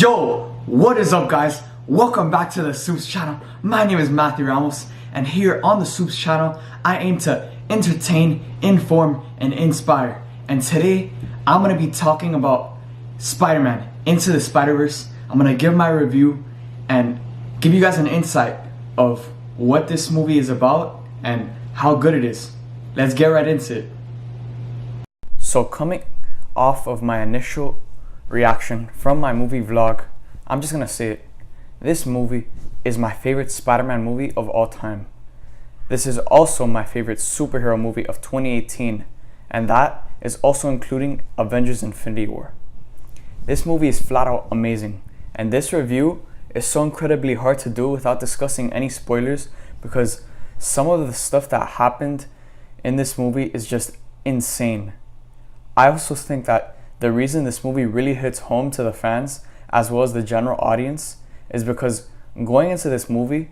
Yo, what is up guys? Welcome back to the SUPES channel. My name is Matthew Ramos, and here on the SUPES channel, I aim to entertain, inform, and inspire. And today, I'm going to be talking about Spider-Man Into the Spider-Verse. I'm going to give my review and give you guys an insight of what this movie is about and how good it is. Let's get right into it. So coming off of my initial reaction from my movie vlog, I'm just gonna say it. This movie is my favorite Spider-Man movie of all time. This is also my favorite superhero movie of 2018, and that is also including Avengers Infinity War. This movie is flat out amazing, and this review is so incredibly hard to do without discussing any spoilers, because some of the stuff that happened in this movie is just insane. I also think that the reason this movie really hits home to the fans as well as the general audience is because going into this movie,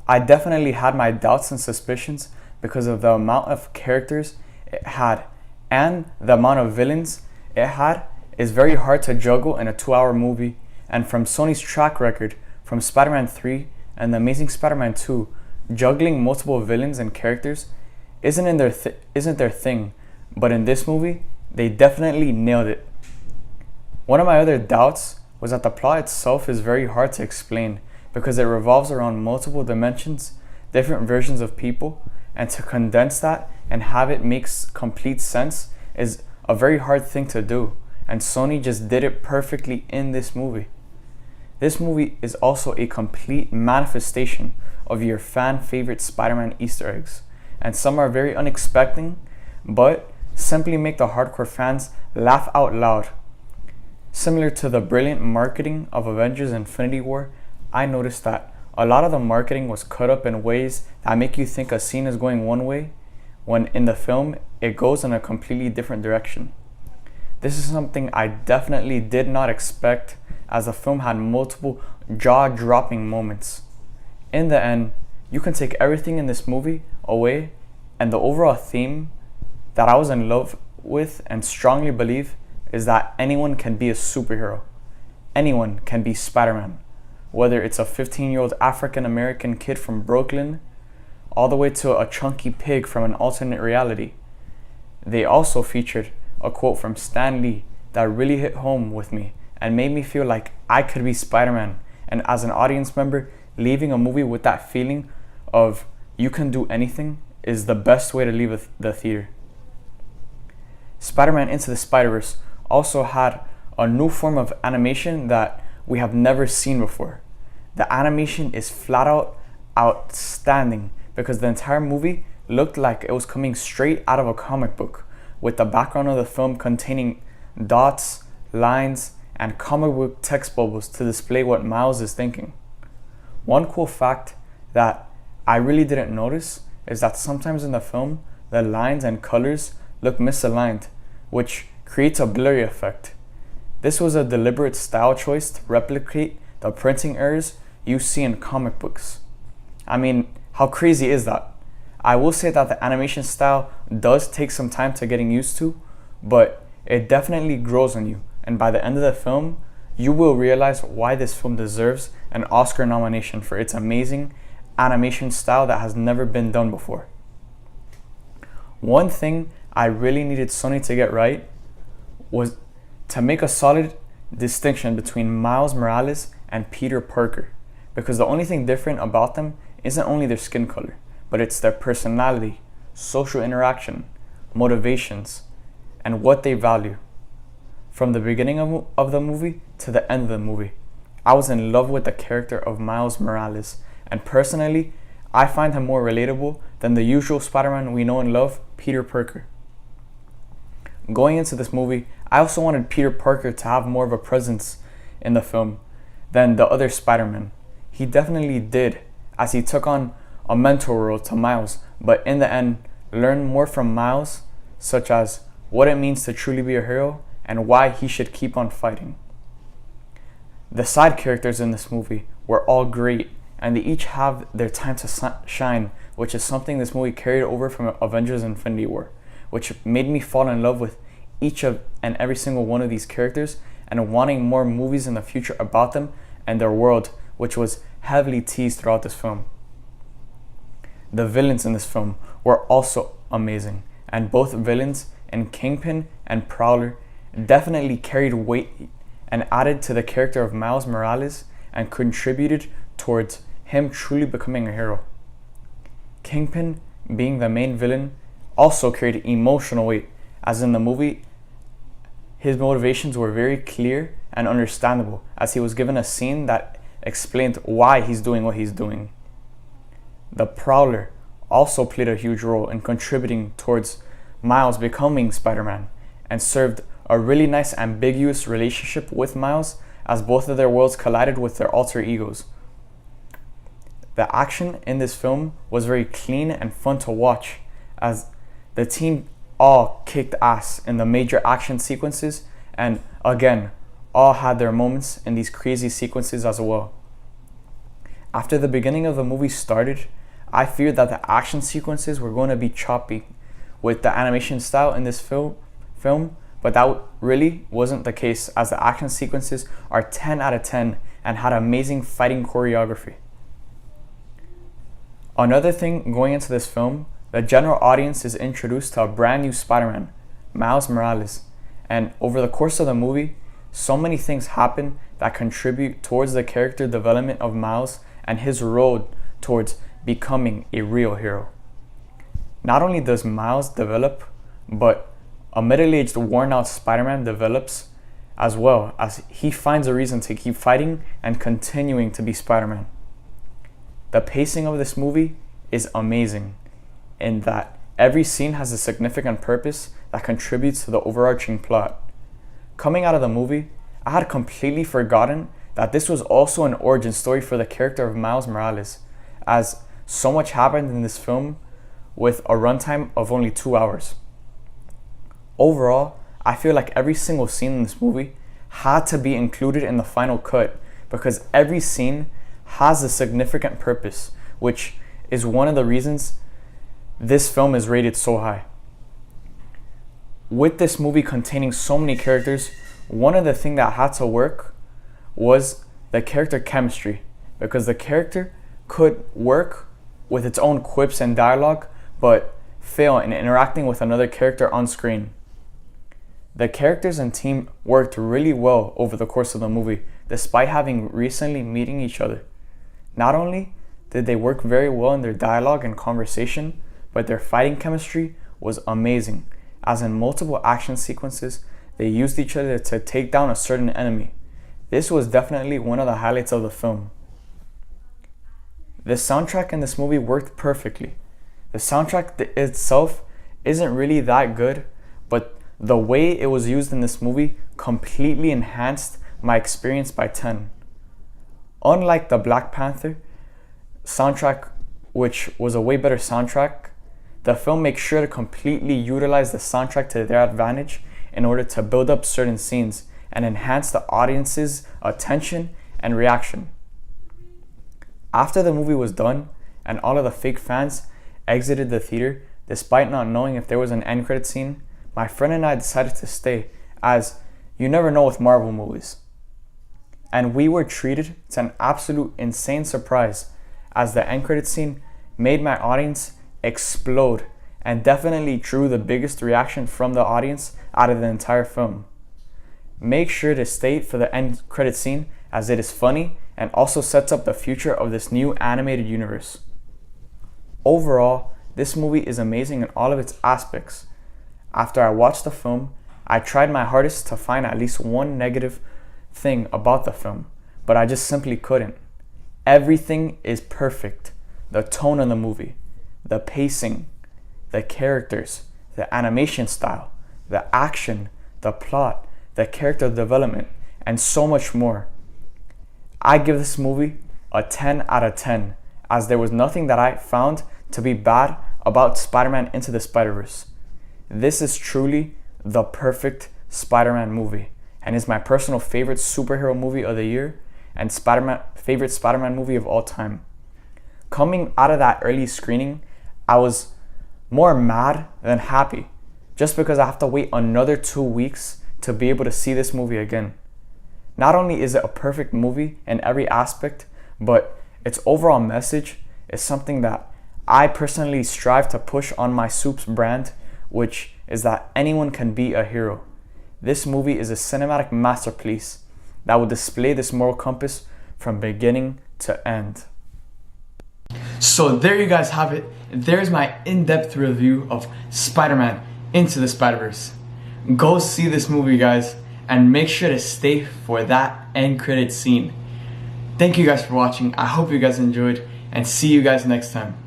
I definitely had my doubts and suspicions because of the amount of characters it had and the amount of villains it had is very hard to juggle in a 2-hour movie. And from Sony's track record from Spider-Man 3 and The Amazing Spider-Man 2, juggling multiple villains and characters isn't their thing, but in this movie, they definitely nailed it. One of my other doubts was that the plot itself is very hard to explain because it revolves around multiple dimensions, different versions of people, and to condense that and have it make complete sense is a very hard thing to do, and Sony just did it perfectly in this movie. This movie is also a complete manifestation of your fan favorite Spider-Man Easter eggs, and some are very unexpected, but simply make the hardcore fans laugh out loud. Similar to the brilliant marketing of Avengers Infinity War, I noticed that a lot of the marketing was cut up in ways that make you think a scene is going one way, when in the film it goes in a completely different direction. This is something I definitely did not expect, as the film had multiple jaw-dropping moments. In the end, you can take everything in this movie away, and the overall theme that I was in love with and strongly believe is that anyone can be a superhero. Anyone can be Spider-Man. Whether it's a 15-year-old African-American kid from Brooklyn, all the way to a chunky pig from an alternate reality. They also featured a quote from Stan Lee that really hit home with me and made me feel like I could be Spider-Man. And as an audience member, leaving a movie with that feeling of you can do anything is the best way to leave the theater. Spider-Man Into the Spider-Verse also had a new form of animation that we have never seen before. The animation is flat out outstanding because the entire movie looked like it was coming straight out of a comic book, with the background of the film containing dots, lines, and comic book text bubbles to display what Miles is thinking. One cool fact that I really didn't notice is that sometimes in the film, the lines and colors look misaligned, which creates a blurry effect. This was a deliberate style choice to replicate the printing errors you see in comic books. I mean, how crazy is that? I will say that the animation style does take some time to getting used to, but it definitely grows on you, and by the end of the film, you will realize why this film deserves an Oscar nomination for its amazing animation style that has never been done before. One thing I really needed Sony to get right was to make a solid distinction between Miles Morales and Peter Parker, because the only thing different about them isn't only their skin color, but it's their personality, social interaction, motivations, and what they value. From the beginning of the movie to the end of the movie, I was in love with the character of Miles Morales, and personally, I find him more relatable than the usual Spider-Man we know and love, Peter Parker. Going into this movie, I also wanted Peter Parker to have more of a presence in the film than the other Spider-Man. He definitely did, as he took on a mentor role to Miles, but in the end, learned more from Miles, such as what it means to truly be a hero and why he should keep on fighting. The side characters in this movie were all great, and they each have their time to shine, which is something this movie carried over from Avengers Infinity War, which made me fall in love with each of and every single one of these characters and wanting more movies in the future about them and their world, which was heavily teased throughout this film. The villains in this film were also amazing, and both villains in Kingpin and Prowler definitely carried weight and added to the character of Miles Morales and contributed towards him truly becoming a hero. Kingpin, being the main villain, also carried emotional weight, as in the movie his motivations were very clear and understandable, as he was given a scene that explained why he's doing what he's doing. The Prowler also played a huge role in contributing towards Miles becoming Spider-Man, and served a really nice ambiguous relationship with Miles as both of their worlds collided with their alter egos. The action in this film was very clean and fun to watch, as the team all kicked ass in the major action sequences, and again, all had their moments in these crazy sequences as well. After the beginning of the movie started, I feared that the action sequences were going to be choppy with the animation style in this film, but that really wasn't the case, as the action sequences are 10 out of 10 and had amazing fighting choreography. Another thing going into this film, the general audience is introduced to a brand new Spider-Man, Miles Morales, and over the course of the movie, so many things happen that contribute towards the character development of Miles and his road towards becoming a real hero. Not only does Miles develop, but a middle-aged, worn-out Spider-Man develops as well, as he finds a reason to keep fighting and continuing to be Spider-Man. The pacing of this movie is amazing in that every scene has a significant purpose that contributes to the overarching plot. Coming out of the movie, I had completely forgotten that this was also an origin story for the character of Miles Morales, as so much happened in this film with a runtime of only 2 hours. Overall, I feel like every single scene in this movie had to be included in the final cut, because every scene has a significant purpose, which is one of the reasons this film is rated so high. With this movie containing so many characters, one of the things that had to work was the character chemistry, because the character could work with its own quips and dialogue, but fail in interacting with another character on screen. The characters and team worked really well over the course of the movie, despite having recently meeting each other. Not only did they work very well in their dialogue and conversation, but their fighting chemistry was amazing, as in multiple action sequences, they used each other to take down a certain enemy. This was definitely one of the highlights of the film. The soundtrack in this movie worked perfectly. The soundtrack itself isn't really that good, but the way it was used in this movie completely enhanced my experience by 10. Unlike the Black Panther soundtrack, which was a way better soundtrack, the film makes sure to completely utilize the soundtrack to their advantage in order to build up certain scenes and enhance the audience's attention and reaction. After the movie was done and all of the fake fans exited the theater, despite not knowing if there was an end credit scene, my friend and I decided to stay, as you never know with Marvel movies. And we were treated to an absolute insane surprise, as the end credit scene made my audience explode and definitely drew the biggest reaction from the audience out of the entire film. Make sure to stay for the end credit scene, as it is funny and also sets up the future of this new animated universe. Overall, this movie is amazing in all of its aspects. After I watched the film, I tried my hardest to find at least one negative thing about the film, but I just simply couldn't. Everything is perfect. The tone of the movie, the pacing, the characters, the animation style, the action, the plot, the character development, and so much more. I give this movie a 10 out of 10, as there was nothing that I found to be bad about Spider-Man Into the Spider-Verse. This is truly the perfect Spider-Man movie, and is my personal favorite superhero movie of the year and favorite Spider-Man movie of all time. Coming out of that early screening, I was more mad than happy, just because I have to wait another 2 weeks to be able to see this movie again. Not only is it a perfect movie in every aspect, but its overall message is something that I personally strive to push on my SUPES brand, which is that anyone can be a hero. This movie is a cinematic masterpiece that will display this moral compass from beginning to end. So there you guys have it. There's my in-depth review of Spider-Man Into the Spider-Verse. Go see this movie, guys, and make sure to stay for that end credit scene. Thank you guys for watching. I hope you guys enjoyed, and see you guys next time.